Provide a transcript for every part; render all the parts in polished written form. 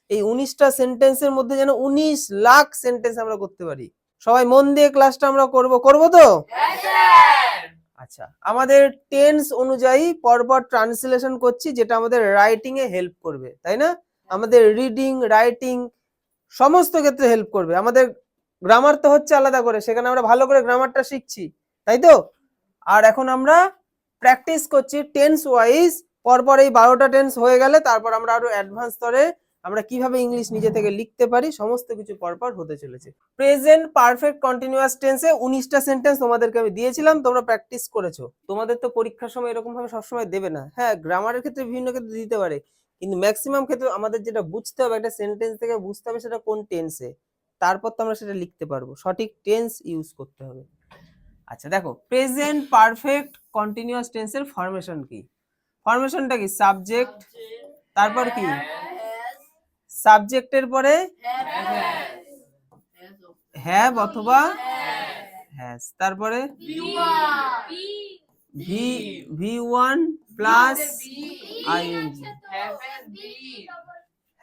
এই 19টা সেন্টেন্সের মধ্যে যেন 19 লাখ সেন্টেন্স আমরা করতে পারি। সবাই মন দিয়ে ক্লাসটা আমরা করব তো? আচ্ছা, আমাদের টেন্স অনুযায়ী পরপর ট্রান্সলেশন করছি, যেটা আমাদের রাইটিং এ হেল্প করবে, তাই না? আমাদের রিডিং, রাইটিং সমস্ত ক্ষেত্রে হেল্প করবে। আমাদের গ্রামার তো হচ্ছে আলাদা করে, সেখানে আমরা ভালো করে গ্রামারটা শিখছি, তাই তো? আর এখন আমরা প্র্যাকটিস করছি টেন্স ওয়াইজ। পরপর এই 12টা টেন্স হয়ে গেলে তারপর আমরা আরো অ্যাডভান্স স্তরে আমরা কিভাবে ইংলিশ নিজে থেকে লিখতে পারি সমস্ত কিছু পরপর হতে চলেছে। প্রেজেন্ট পারফেক্ট কন্টিনিউয়াস টেন্সে 19টা সেন্টেন্স তোমাদেরকে আমি দিয়েছিলাম, তোমরা প্র্যাকটিস করেছো। তোমাদের তো পরীক্ষার সময় এরকম ভাবে সবসময় দেবে না। হ্যাঁ, গ্রামারের ক্ষেত্রে বিভিন্ন ক্ষেত্রে দিতে পারে, কিন্তু ম্যাক্সিমাম ক্ষেত্রে আমাদের যেটা বুঝতে হবে, একটা সেন্টেন্স থেকে বুঝতে হবে সেটা কোন টেন্সে, তারপর তো আমরা সেটা লিখতে পারবো। সঠিক টেন্স ইউজ করতে হবে। আচ্ছা দেখো, প্রেজেন্ট পারফেক্ট কন্টিনিউয়াস টেন্সের ফরমেশন কি? ফরমেশনটা কি? সাবজেক্ট, তারপর কি? সাবজেক্টের পরে হ্যাভ অথবা হ্যাজ, তারপরে V1 প্লাস আইএনজি।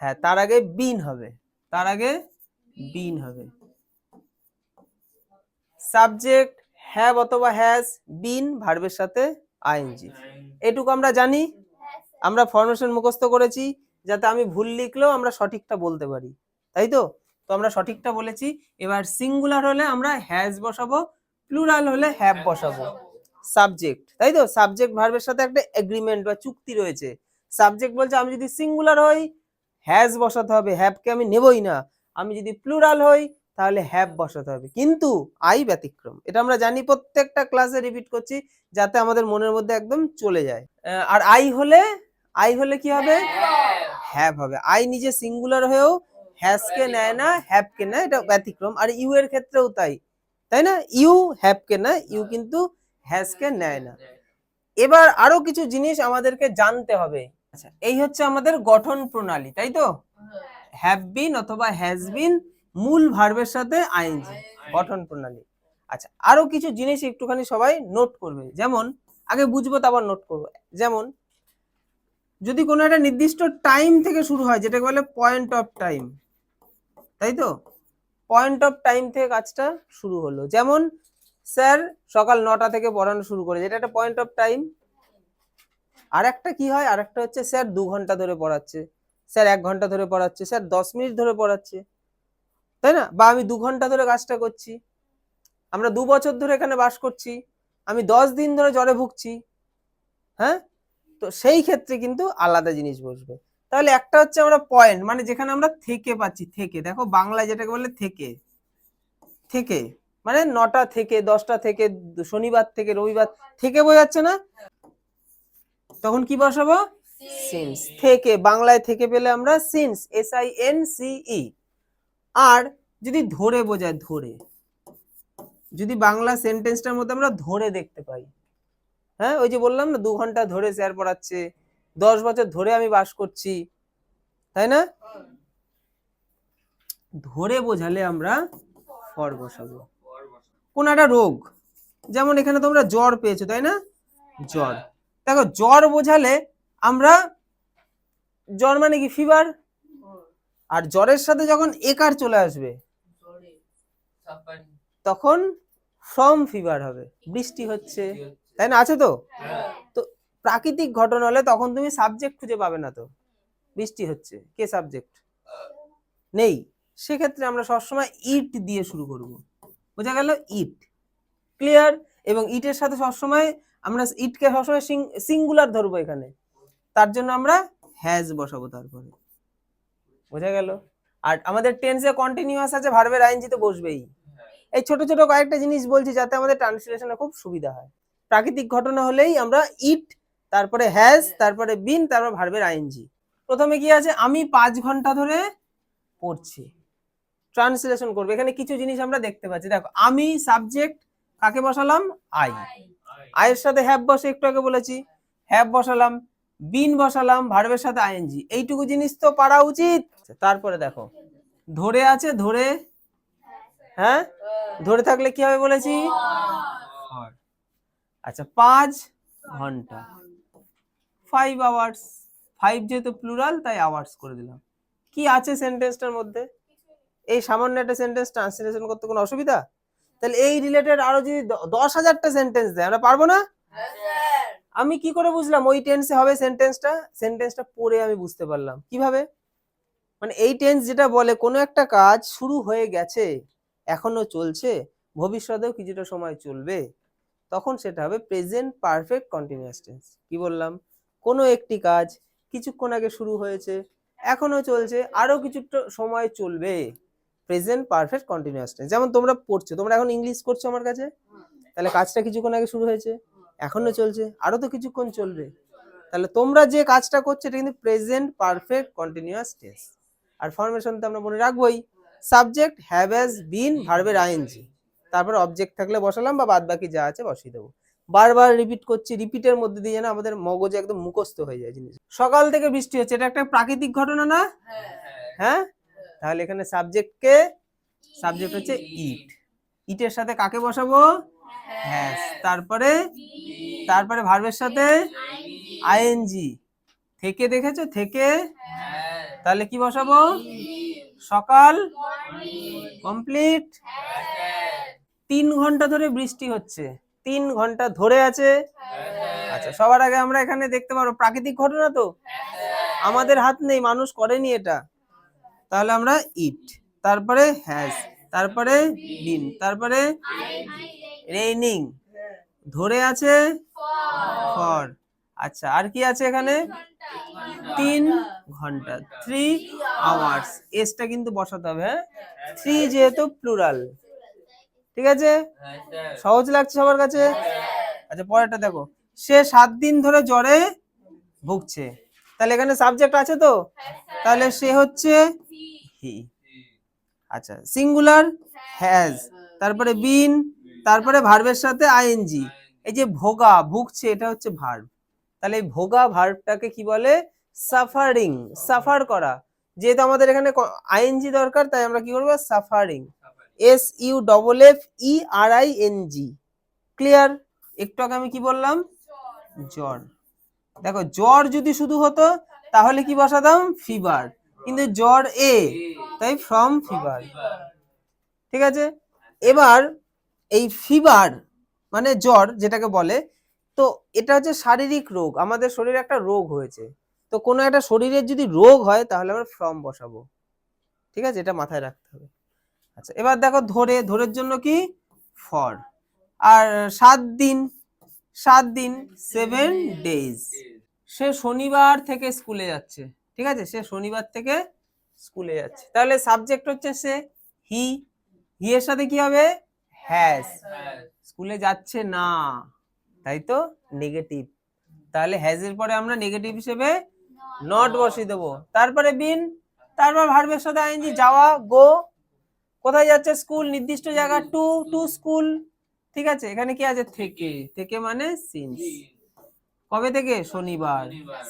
হ্যাঁ, তার আগে বিন হবে, তার আগে বিন হবে। সাবজেক্ট হ্যাভ অথবা হ্যাজ, বিন ভার্বের সাথে আইএনজি। এটুকু আমরা জানি, আমরা ফরমেশন মুখস্থ করেছি, যাতে আমি ভুল লিখলেও আমরা সঠিকটা বলতে পারি, তাই তো? তো আমরা সঠিকটা বলেছি। এবার সিঙ্গুলার হলে আমরা হ্যাজ বসাবো, প্লুরাল হলে হ্যাভ বসাবো। সাবজেক্ট, তাই তো? সাবজেক্ট ভার্বের সাথে একটা এগ্রিমেন্ট বা চুক্তি রয়েছে। সাবজেক্ট বলছে আমি যদি সিঙ্গুলার হই হ্যাজ বসাতে হবে, হ্যাভকে আমি নেবই না। আমি যদি প্লুরাল হই তাহলে হ্যাভ বসাতে হবে, কিন্তু আই ব্যতিক্রম। এটা আমরা জানি, প্রত্যেকটা ক্লাসে রিপিট করছি যাতে আমাদের মনের মধ্যে একদম চলে যায়। আর আই হলে কি হবে? হ্যাভ হবে। আই নিজে সিঙ্গুলার হয়েও হ্যাজকে নেয় না, হ্যাভকে নেয়, এটা ব্যতিক্রম। আর ইউ এর ক্ষেত্রেও তাই, তাই না? ইউ হ্যাভকে নেয়, ইউ কিন্তু হ্যাজকে নেয় না। এবার আরো কিছু জিনিস আমাদেরকে জানতে হবে। আচ্ছা, এই হচ্ছে আমাদের গঠন প্রণালী, তাই তো? হ্যাভ বিন অথবা হ্যাজ বিন, মূল ভার্বের সাথে আইএনজি, গঠন প্রণালী। আচ্ছা, আরো কিছু জিনিস একটুখানি সবাই নোট করবে। যেমন আগে বুঝবো তারপর নোট করবো। যেমন যদি কোনো একটা নির্দিষ্ট টাইম থেকে শুরু হয়, যেটাকে বলে পয়েন্ট অফ টাইম, তাই তো? পয়েন্ট অফ টাইম থেকে কাজটা শুরু হলো। যেমন স্যার সকাল 9টা থেকে পড়ানো শুরু করে, যেটা একটা পয়েন্ট অফ টাইম। আর একটা কি হয়, আর একটা হচ্ছে স্যার 2 ঘন্টা ধরে পড়াচ্ছে, স্যার 1 ঘন্টা ধরে পড়াচ্ছে, স্যার 10 মিনিট ধরে পড়াচ্ছে, তাই না? বা আমি 2 ঘন্টা ধরে কাজটা করছি, আমরা 2 বছর ধরে এখানে বাস করছি, আমি 10 দিন ধরে জ্বরে ভুগছি। হ্যাঁ, তো সেই ক্ষেত্রে কিন্তু আলাদা জিনিস বসবে। তাহলে একটা হচ্ছে আমরা পয়েন্ট, মানে যেখানে আমরা থেকে পাচ্ছি, থেকে, দেখো বাংলায় যেটাকে বলে থেকে, থেকে মানে 9টা থেকে, 10টা থেকে, শনিবার থেকে রবিবার, থেকে বোঝাচ্ছে না? তখন কি বসাবো? সিন্স। থেকে বাংলায় থেকে পেলে আমরা সিন্স, SINCE। আর যদি ধরে বোঝায়, ধরে, যদি বাংলা সেন্টেন্সটার মধ্যে আমরা ধরে দেখতে পাই, হ্যাঁ, ওই যে বললাম না 2 ঘন্টা ধরে স্যার পড়াচ্ছে, 10 বছর ধরে আমি বাস করছি, তাই না? ধরে বোঝালে আমরা ফর বসাবো। কোন একটা রোগ, যেমন এখানে তোমরা জ্বর পেয়েছো, তাই না? জ্বর, দেখো জ্বর বোঝালে আমরা, জ্বর মানে কি? ফিভার। আর জ্বরের সাথে যখন একার চলে আসবে তখন ফ্রম ফিভার হবে, বৃষ্টি হচ্ছে, তাই না? আছে তো? তো প্রাকৃতিক ঘটনা হলে তখন তুমি সাবজেক্ট খুঁজে পাবে না, তো বৃষ্টি হচ্ছে, কে সাবজেক্ট? নেই। সেক্ষেত্রে আমরা সবসময় ইট দিয়ে শুরু করব, বোঝা গেল? ইট, ক্লিয়ার? এবং ইটের সাথে সবসময় আমরা ইটকে সবসময় সিঙ্গুলার ধরবো এখানে, তার জন্য আমরা হ্যাজ বসাবো তারপরে, বোঝা গেল? আর আমাদের টেন্সে কন্টিনিউয়াস আছে, ভার্বের আইএনজি তো বসবেই। এই ছোট ছোট কয়েকটা জিনিস বলছি যাতে আমাদের ট্রান্সলেশনে খুব সুবিধা হয়। প্রাকৃতিক ঘটনা হলেই আমরা ইট, তারপরে হ্যাজ, তারপরে বিন, তারপর ভার্বের আইএনজি। প্রথমে কি আছে? আমি 5 ঘন্টা ধরে পড়ছি। ট্রান্সলেশন করবে, এখানে কিছু জিনিস আমরা দেখতে পাচ্ছি। দেখো, আমি সাবজেক্ট, কাকে বসালাম? আই। আয়ের সাথে হ্যাভ বসে, একটু আগে বলেছি, হ্যাভ বসালাম, বিন বসালাম, ভার্বের সাথে আইএনজি। এইটুকু জিনিস তো পারা উচিত। তারপরে দেখো ধরে আছে, ধরে, হ্যাঁ, ধরে থাকলে কি হবে বলেছি? আচ্ছা, 5 ঘন্টা, 5 আওয়ার্স। 5 যেহেতু প্লুরাল তাই আওয়ার্স করে দিলাম। কি আছে সেন্টেন্সটার মধ্যে? এই সামান্য একটা সেন্টেন্স ট্রান্সলেশন করতে কোনো অসুবিধা? তাহলে এই রিলেটেড আরো যদি 10,000টা সেন্টেন্স দেয়, আমরা পারবো না? আমি কি করে বুঝলাম ওই টেন্সে হবে সেন্টেন্সটা পড়ে আমি বুঝতে পারলাম কিভাবে? মানে এই টেন্স যেটা বলে কোনো একটা কাজ শুরু হয়ে গেছে, এখনো চলছে, ভবিষ্যতেও কিছুটা সময় চলবে, তখন সেটা হবে প্রেজেন্ট পারফেক্ট কন্টিনিউয়াস টেন্স। কি বললাম? কোনো একটি কাজ কিছুক্ষণ আগে শুরু হয়েছে, এখনো চলছে, আরো কিছুটা সময় চলবে, প্রেজেন্ট পারফেক্ট কন্টিনিউয়াস টেন্স। যেমন তোমরা পড়ছো, তোমরা এখন ইংলিশ করছো আমার কাছে, তাহলে কাজটা কিছুক্ষণ আগে শুরু হয়েছে, এখনো চলছে, আরো তো কিছুক্ষণ চলবে, তাহলে তোমরা যে কাজটা করছো এটা কিন্তু প্রেজেন্ট পারফেক্ট কন্টিনিউয়াস টেন্স। আর ফরমেশন তো আমরা মনে রাখবোই, সাবজেক্ট হ্যাভ হ্যাজ বিন ভার্বের আইএনজি, তারপর অবজেক্ট থাকলে বসালাম বা বাদ বাকি যা আছে বসিয়ে দেবো। বারবার রিপিট করছি, রিপিটের মধ্যে দিয়ে যেন আমাদের মগজে একদম মুখস্থ হয়ে যায় জিনিস। সকাল থেকে বৃষ্টি হচ্ছে, এটা একটা প্রাকৃতিক ঘটনা না? হ্যাঁ, তাহলে এখানে সাবজেক্ট হচ্ছে ইট, ইটের সাথে কাকে বসাবো? হ্যাজ। তারপরে ভার্বের সাথে আইএনজি, থেকে দেখেছো থেকে, তাহলে কি বসাবো? সকাল কমপ্লিট। 3 ঘন্টা ধরে বৃষ্টি হচ্ছে, 3 ঘন্টা ধরে আছে। আচ্ছা, সবার আগে আমরা এখানে দেখতে পারো প্রাকৃতিক ঘটনা তো, আমাদের হাত নেই, মানুষ করেনি এটা, তাহলে আমরা ইট, তারপরে হ্যাজ, তারপরে বিন, তারপরে রেইনিং, ধরে আছে ফর। আচ্ছা, আর কি আছে এখানে? 3 ঘন্টা, 3 আওয়ার্স। এসটা কিন্তু বসাতে হবে, হ্যাঁ, 3 যেহেতু প্লুরাল। ঠিক আছে, সহজ লাগছে সবার কাছে? আচ্ছা, পরেরটা দেখো, সে 7 দিন ধরে জ্বরে ভুগছে, তাহলে এখানে সাবজেক্ট আছে তো, তাহলে সে হচ্ছে হি। আচ্ছা, সিঙ্গুলার হ্যাজ, তারপরে বিন, তারপরে ভার্বের সাথে আইএনজি। এই যে ভোগা, ভুগছে, এটা হচ্ছে ভার্ব, তাহলে এই ভোগা ভার্বটাকে কি বলে? সাফারিং, সাফার করা। যেহেতু আমাদের এখানে আইএনজি দরকার, তাই আমরা কি করবো? Suffering, SUFFERING। ক্লিয়ার? একটু আগে আমি কি বললাম? জ্বর। দেখো, জ্বর যদি শুধু হতো তাহলে কি বসাতাম? ফিভার, কিন্তু জ্বর তাই ফ্রম ফিভার। ঠিক আছে, এবার এই ফিভার মানে জ্বর যেটাকে বলে, তো এটা হচ্ছে শারীরিক রোগ, আমাদের শরীরে একটা রোগ হয়েছে, তো কোনো একটা শরীরের যদি রোগ হয় তাহলে আমরা ফ্রম বসাবো। ঠিক আছে, এটা মাথায় রাখতে হবে। আচ্ছা, এবার দেখো, ধরের জন্য কি? ফর। আর 7 দিন 7 ডেজ। সে শনিবার থেকে স্কুলে যাচ্ছে, ঠিক আছে, সে শনিবার থেকে স্কুলে যাচ্ছে, তাহলে সাবজেক্ট হচ্ছে সে, হি, হি এর সাথে কি হবে? হ্যাজ। স্কুলে যাচ্ছে না, তাই তো, নেগেটিভ, তাহলে হ্যাজ এর পরে আমরা নেগেটিভ হিসেবে নট বসিয়ে দেবো, তারপরে বিন, তারপর ভার্বের সাথে আইএনজি, যাওয়া, গো, কোথায় যাচ্ছে? স্কুল, নির্দিষ্ট জায়গা, টু স্কুল। ঠিক আছে, এখানে কি আছে? থেকে মানে সিন্স, কবে থেকে? শনিবার,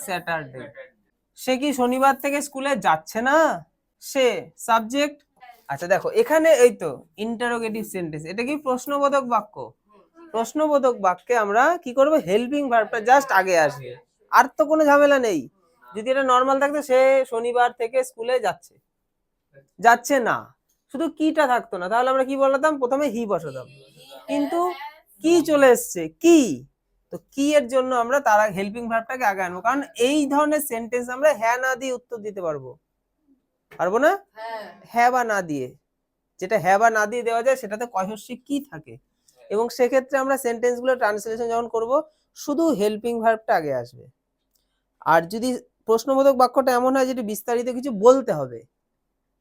স্যাটারডে। সে কি শনিবার থেকে স্কুলে যাচ্ছে না? সে সাবজেক্ট। আচ্ছা দেখো, এখানে এই তো ইন্টারোগেটিভ সেন্টেন্স, এটা কি প্রশ্নবোধক বাক্য? প্রশ্নবোধক বাক্যে আমরা কি করব? হেল্পিং ভার্বটা জাস্ট আগে আসবে, আর তো কোনো ঝামেলা নেই। যদি এটা নর্মাল থাকতো, সে শনিবার থেকে স্কুলে যাচ্ছে না, শুধু কিটা থাকতো না, তাহলে আমরা কি বলতাম? প্রথমে হি বসাতাম, কিন্তু কি চলে এসছে, কি, তো কি এর জন্য আমরা তার হেল্পিং ভার্বটাকে আগে আনবো, কারণ এই ধরনের সেন্টেন্স আমরা হ্যাঁ না দিয়ে উত্তর দিতে পারবো না? হ্যাঁ বা না দিয়ে, যেটা হ্যাঁ বা না দিয়ে দেওয়া যায় সেটাতে কয়হস্যি কি থাকে, এবং সেক্ষেত্রে আমরা সেন্টেন্স গুলো ট্রান্সলেশন যখন করব শুধু হেল্পিং ভার্বটা আগে আসবে। আর যদি প্রশ্নবোধক বাক্যটা এমন হয় যেটা বিস্তারিত কিছু বলতে হবে,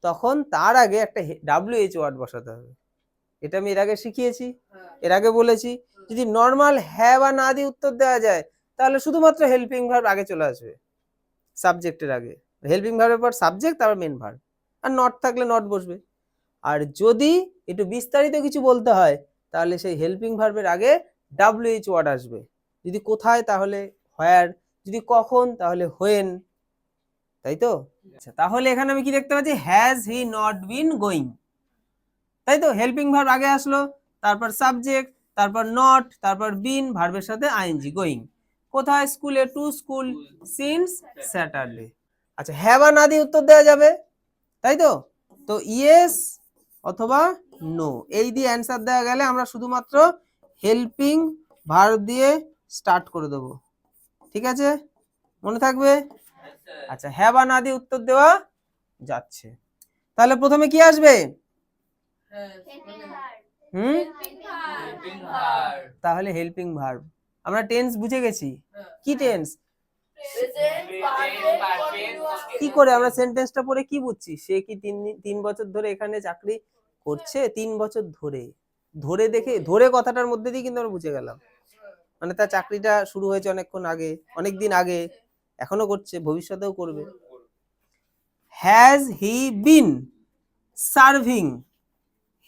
তখন তার আগে একটা WH ওয়ার্ড বসাতে হবে। এটা আমি এর আগে শিখিয়েছি, এর আগে বলেছি। যদি নর্মাল হ্যাঁ বা না দিয়ে উত্তর দেওয়া যায়, তাহলে শুধুমাত্র হেল্পিং ভার্ব আগে চলে আসবে সাবজেক্টের আগে, হেল্পিং ভার্বের পর সাবজেক্ট, তারপর মেন ভার্ব, আর নট থাকলে নট বসবে। আর যদি একটু বিস্তারিত কিছু বলতে হয়, তাহলে সেই হেল্পিং ভার্বের আগে WH ওয়ার্ড আসবে। যদি কোথায়, তাহলে হোয়ার, যদি কখন, তাহলে হোয়েন, তাই তো? আচ্ছা, তাহলে এখানে আমি কি দেখতে পাচ্ছি? Has he not been going, তাই তো, হেল্পিং ভার্ব আগে আসলো, তারপর সাবজেক্ট, তারপর নট, তারপর বিন, ভার্বের সাথে আইএনজি, গোয়িং। কোথায়? স্কুলে, টু স্কুল, সিন্স স্যাটারডে। আচ্ছা, হ্যাঁ বা না দিয়ে উত্তর দেওয়া যাবে, তাই তো? তো ইয়েস অথবা নো এই দিয়ে অ্যান্সার দেওয়া গেলে আমরা শুধুমাত্র হেল্পিং ভার্ব দিয়ে স্টার্ট করে দেবো। ঠিক আছে, মনে থাকবে? আচ্ছা, হ্যাঁ বা না দিয়ে উত্তর দেওয়া যাচ্ছে। তাহলে প্রথমে কি আসবে? হুম, তাহলে হেল্পিং ভার্ব। আমরা টেন্স বুঝে গেছি। কি টেন্স? কি করে আমরা সেন্টেন্সটা পড়ে কি বুঝছি? সে কি 3 বছর ধরে এখানে চাকরি করছে? 3 বছর ধরে, ধরে দেখে ধরে কথাটার মধ্যে দিয়ে কিন্তু আমরা বুঝে গেলাম, মানে তার চাকরিটা শুরু হয়েছে অনেকক্ষণ আগে, অনেকদিন আগে, এখনো করছে, ভবিষ্যতেও করবে। Has he been serving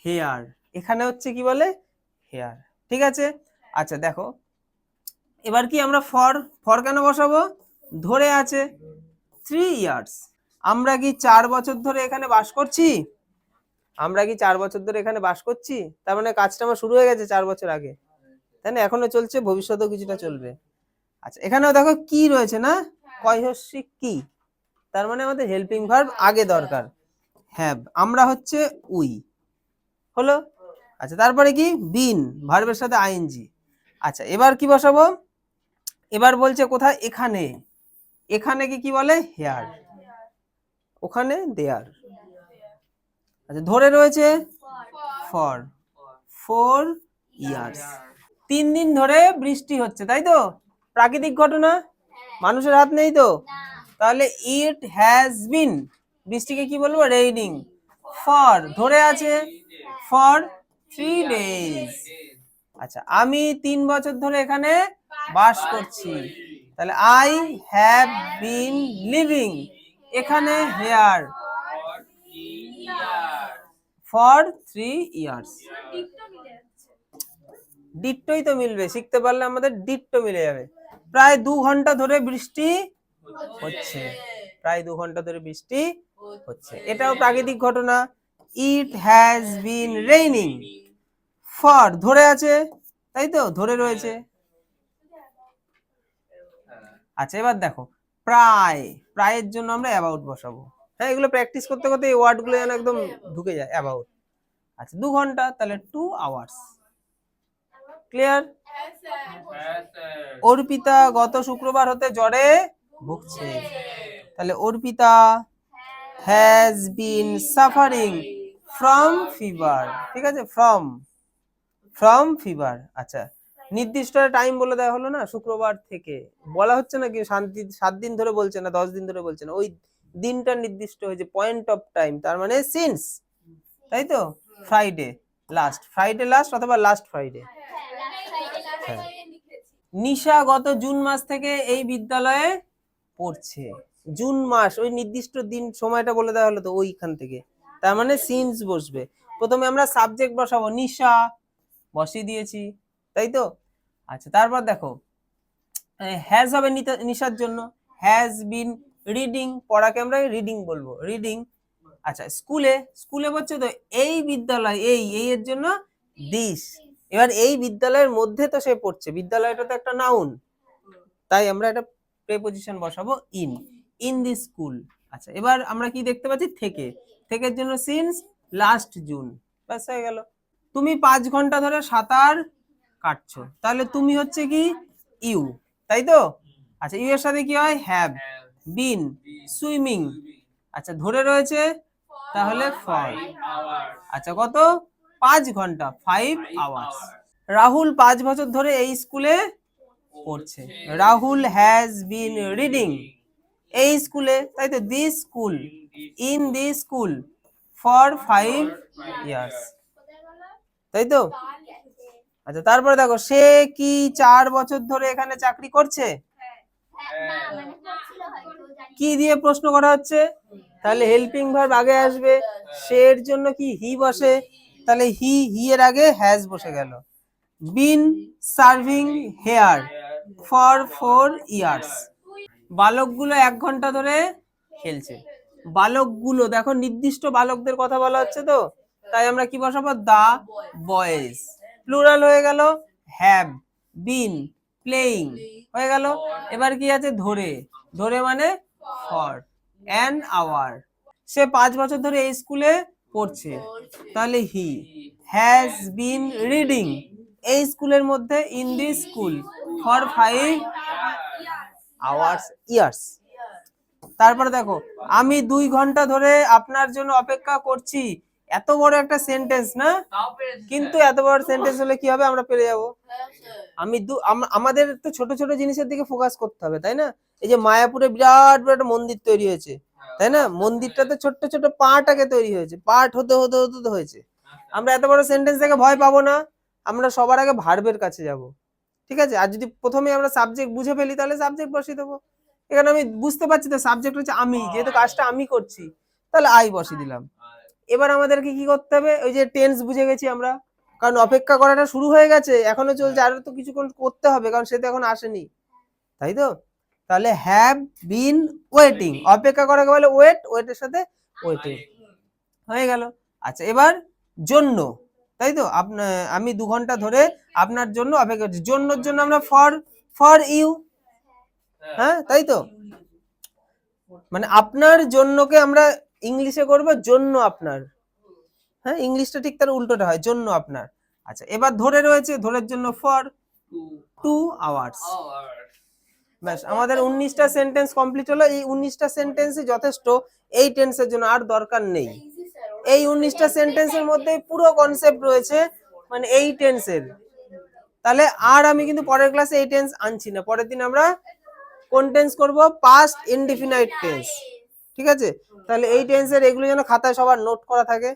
here, এখানে হচ্ছে কি বলে হেয়ার। ঠিক আছে, আচ্ছা দেখো এবার কি আমরা ফর, ফর কেন বসাবো? ধরে আছে 3 ইয়ার্স। আমরা কি 4 বছর ধরে এখানে বাস করছি? আমরা কি 4 বছর ধরে এখানে বাস করছি? তার মানে কাজটা আমার শুরু হয়ে গেছে 4 বছর আগে, তাই না? এখনো চলছে, ভবিষ্যতেও কিছুটা চলবে। আচ্ছা, এখানেও দেখো কি রয়েছে না, কয়হস্যি কি, তার মানে আমাদের হেল্পিং ভার্ব আগে দরকার। হ্যাভ, আমরা হচ্ছে উই, হলো। আচ্ছা, তারপরে কি বিন, ভার্বের সাথে আইএনজি। আচ্ছা, এবার কি বসাবো? এবার বলছে কোথায়? এখানে। এখানে কি বলে? হেয়ার। ওখানে দেয়ার। আচ্ছা, ধরে রয়েছে ফর, 4 ইয়ার্স। 3 দিন ধরে বৃষ্টি হচ্ছে, তাই তো? প্রাকৃতিক ঘটনা, মানুষের হাত নেই তো। তাহলে ইট হ্যাজ বিন, বৃষ্টিকে কি বলবো? রেইনিং। ফর, ধরে আছে ফর 3 ডেজ। আচ্ছা, আমি 3 বছর ধরে এখানে বাস করছি, তাহলে আই হ্যাভ বিন লিভিং এখানে হেয়ার ফর 3 ইয়ার্স। ডিট্টোই তো মিলবে, শিখতে পারলে আমাদের ডিট্টো মিলে যাবে। প্রায় 2 ঘন্টা ধরে বৃষ্টি হচ্ছে, প্রায় 2 ঘন্টা ধরে বৃষ্টি হচ্ছে, এটাও প্রাকৃতিক ঘটনা। It has been raining for, ধরে আছে, তাই তো? ধরে রয়েছে। আচ্ছা, এবার দেখো প্রায়, প্রায়ের জন্য আমরা অ্যাবাউট বসাবো। হ্যাঁ, এগুলো প্র্যাকটিস করতে করতে এই ওয়ার্ড গুলো যেন একদম ঢুকে যায়। অ্যাবাউট, আচ্ছা 2 ঘন্টা, তাহলে 2 আওয়ার্স। ক্লিয়ার? অর্পিতা গত শুক্রবার হতে জ্বরে ভুগছে, তাহলে Arpita has been suffering from fever. ঠিক আছে, ফ্রম ফিভার। আচ্ছা, নির্দিষ্ট টাইম বলে দেওয়া হলো না, শুক্রবার থেকে বলা হচ্ছে না কি, শান্তি 7 দিন ধরে বলছে না, 10 দিন ধরে বলছে না, ওই দিনটা নির্দিষ্ট হয়েছে, পয়েন্ট অফ টাইম, তার মানে সিন্স, তাই তো? ফ্রাইডে লাস্ট, ফ্রাইডে লাস্ট অথবা লাস্ট ফ্রাইডে। নিশা গত জুন মাস থেকে এই বিদ্যালয়ে পড়ছে। জুন মাস, ওই নির্দিষ্ট দিন সময়টা বলে দেওয়া হলো তো, ওইখান থেকে, তার মানে সিন্স বসবে। প্রথমে আমরা সাবজেক্ট বসাবো, নিশা বসিয়ে দিয়েছি, তাই তো? আচ্ছা, তারপর দেখো হ্যাজ হবে নিশার জন্য, হ্যাজ বিন রিডিং, পড়াকে আমরা রিডিং বলবো, রিডিং। আচ্ছা, স্কুলে, স্কুলে বলছে তো এই বিদ্যালয়, এই এর জন্য দিস। এবার এই বিদ্যালয়ের মধ্যে তো সে পড়ছে, বিদ্যালয়টা তো একটা নাউন, তাই আমরা একটা প্রেপোজিশন বসাবো ইন, ইন দি স্কুল। আচ্ছা, এবার আমরা কি দেখতে পাচ্ছি? থেকে, থেকের জন্য সিন্স লাস্ট জুন, ব্যাস হয়ে গেল। তুমি 5 ঘন্টা ধরে সাঁতার কাটছো, তাহলে তুমি হচ্ছে কি? ইউ, তাই তো? আচ্ছা, ইউ এর সাথে কি হয়? Have been swimming. আচ্ছা, ধরে রয়েছে, তাহলে ফর। আচ্ছা, কত? 5 ঘন্টা, 5 আওয়ার্স। রাহুল 5 বছর ধরে এই স্কুলে পড়ছে, রাহুল হ্যাজ বিন রিডিং এই স্কুলে, তাই তো? This school, in this school for 5 years, তাই তো? আচ্ছা, তারপরে দেখো সে কি 4 বছর ধরে এখানে চাকরি করছে? কি দিয়ে প্রশ্ন করা হচ্ছে? তাহলে হেল্পিং ভার্ব আগে আসবে, সে এর জন্য কি হি বসে, তাহলে হি এর আগে হ্যাজ বসে গেল। বিন সার্ভিং হেয়ার ফর 4 ইয়ার্স। বালকগুলো 1 ঘন্টা ধরে খেলছে, বালকগুলো, দেখো নির্দিষ্ট বালকদের কথা বলা হচ্ছে তো, তাই আমরা কি বসাবো? দা বয়েজ। প্লুরাল হয়ে গেল, হ্যাভ বিন প্লেইং হয়ে গেল। এবার কি আছে? ধরে, ধরে মানে ফর অ্যান আওয়ার। সে 5 বছর ধরে এই স্কুলে পড়ছে, তাহলে হি হ্যাজ বিন রিডিং এই স্কুলের মধ্যে in this school for 5 hours years. তারপরে দেখো আমি 2 ঘন্টা ধরে আপনার জন্য অপেক্ষা করছি, এত বড় একটা সেন্টেন্স না, কিন্তু এত বড় সেন্টেন্স হলে কি হবে, আমরা পেরে যাব। আমাদের তো ছোট ছোট জিনিসের দিকে ফোকাস করতে হবে, তাই না? এই যে মায়াপুরে বিরাট বড় একটা মন্দির তৈরি হয়েছে, তাই না? মন্দিরটাতে ছোট্ট ছোট পার্ট আগে তৈরি হয়েছে, পার্ট হতে হতে হতে হতে হয়েছে। আমরা এত বড় সেন্টেন্স দেখে ভয় পাবো না, আমরা সবার আগে ভার্বের কাছে যাব, ঠিক আছে? আর যদি প্রথমে আমরা সাবজেক্ট বুঝে ফেলি তাহলে সাবজেক্ট বসিয়ে দেবো। এখানে আমি বুঝতে পারছি তো সাবজেক্ট হচ্ছে আমি, যেহেতু কাজটা আমি করছি, তাহলে আই বসিয়ে দিলাম। এবার আমাদেরকে কি করতে হবে, ওই যে টেন্স বুঝে গেছি আমরা, কারণ অপেক্ষা করাটা শুরু হয়ে গেছে, এখনো চলছে, আরো তো কিছুক্ষণ করতে হবে, কারণ সে তো এখন আসেনি, তাই তো? তাহলে হ্যাভ বিন ওয়েটিং, অপেক্ষা করাকে বলে ওয়েট, ওয়েটের সাথে ওয়েটিং হয়ে গেল। আচ্ছা, এবার জন্য, তাই তো? আমি 2 ঘন্টা ধরে আপনার জন্য অপেক্ষা করছি, জন্যর জন্য আমরা ফর ইউ, হ্যাঁ তাই তো? মানে আপনার জন্যকে আমরা ইংলিশে করব জন্য আপনার, হ্যাঁ ইংলিশটা ঠিক তার উল্টোটা হয়, জন্য আপনার। আচ্ছা, এবার ধরে রয়েছে, ধরের জন্য ফর 2 আওয়ার্স। ব্যাস, আমাদের 19টা সেন্টেন্স কমপ্লিট হলো। এই 19টা সেন্টেন্সই যথেষ্ট এই টেন্সের জন্য, আর দরকার নেই। এই 19টা সেন্টেন্সের মধ্যে পুরো কনসেপ্ট রয়েছে, মানে এই টেন্সের। তাহলে আর আমি কিন্তু পরের ক্লাসে এই টেন্স আনছি না, পরের দিন আমরা কোন টেন্স করব, পাস্ট ইনডিফিনাইট টেন্স, ঠিক আছে? তাহলে এই টেন্সের এগুলো যেন খাতায় সবার নোট করা থাকে।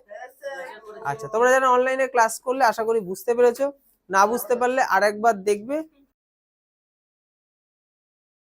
আচ্ছা, তোমরা যারা অনলাইনে ক্লাস করলে আশা করি বুঝতে পেরেছো, না বুঝতে পারলে আরেকবার দেখবে,